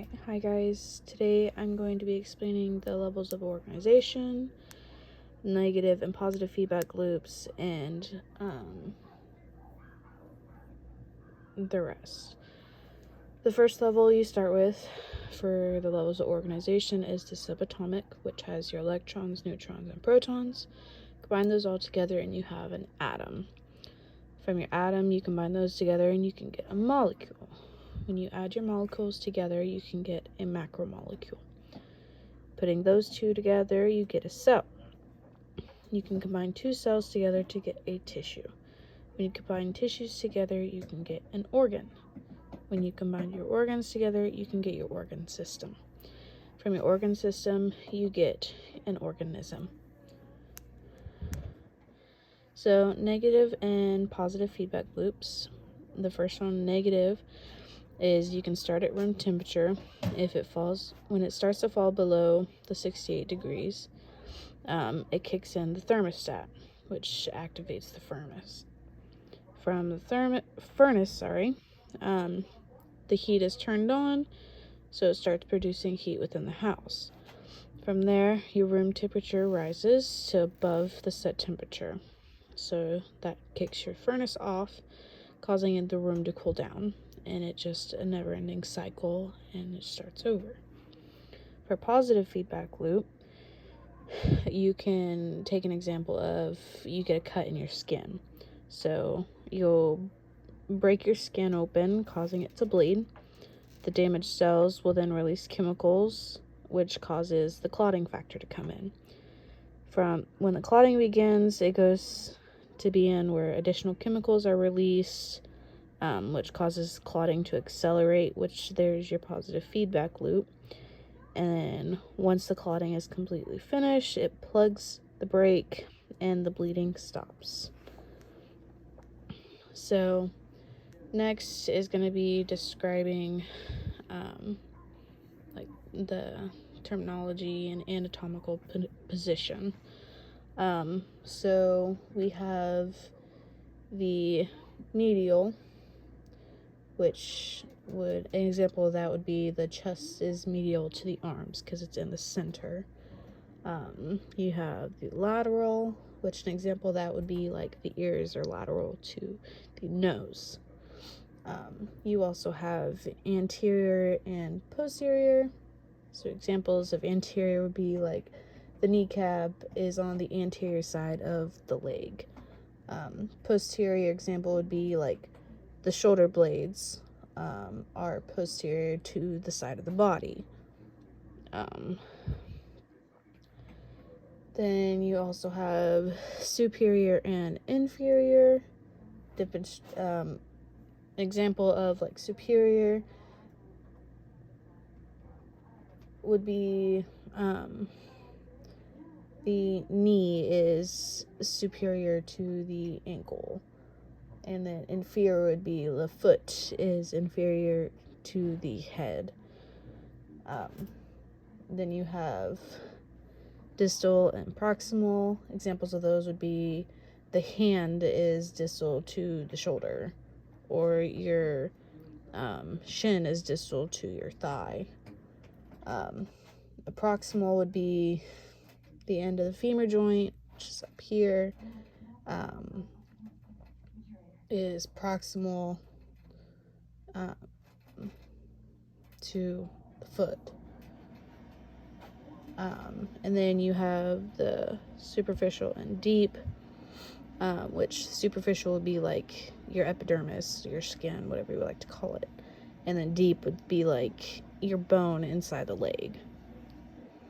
Alright, hi guys. Today I'm going to be explaining the levels of organization, negative and positive feedback loops, and the rest. The first level you start with for the levels of organization is the subatomic, which has your electrons, neutrons, and protons. Combine those all together and you have an atom. From your atom, you combine those together and you can get a molecule. When you add your molecules together, you can get a macromolecule. Putting those two together, you get a cell. You can combine two cells together to get a tissue. When you combine tissues together, you can get an organ. When you combine your organs together, you can get your organ system. From your organ system, you get an organism. So, negative and positive feedback loops. The first one, negative, is you can start at room temperature. When it starts to fall below the 68 degrees, it kicks in the thermostat, which activates the furnace. From the furnace, the heat is turned on, so it starts producing heat within the house. From there, your room temperature rises to above the set temperature, so that kicks your furnace off, causing the room to cool down, and it's just a never-ending cycle, and it starts over. For positive feedback loop, you can take an example of you get a cut in your skin. So you'll break your skin open, causing it to bleed. The damaged cells will then release chemicals, which causes the clotting factor to come in. From when the clotting begins, it goes to be in where additional chemicals are released, which causes clotting to accelerate, which there's your positive feedback loop. And once the clotting is completely finished, it plugs the break and the bleeding stops. So next is going to be describing the terminology and anatomical position. So we have the medial, which an example of that would be the chest is medial to the arms because it's in the center. You have the lateral, which an example of that would be like the ears are lateral to the nose. You also have anterior and posterior. So examples of anterior would be like the kneecap is on the anterior side of the leg. Posterior example would be like the shoulder blades are posterior to the side of the body. Then you also have superior and inferior. Different example of like superior would be the knee is superior to the ankle, and then inferior would be the foot is inferior to the head. Then you have distal and proximal. Examples of those would be the hand is distal to the shoulder, or your shin is distal to your thigh. The proximal would be the end of the femur joint, which is up here, is proximal to the foot. And then you have the superficial and deep, which superficial would be like your epidermis, your skin, whatever you would like to call it. And then deep would be like your bone inside the leg.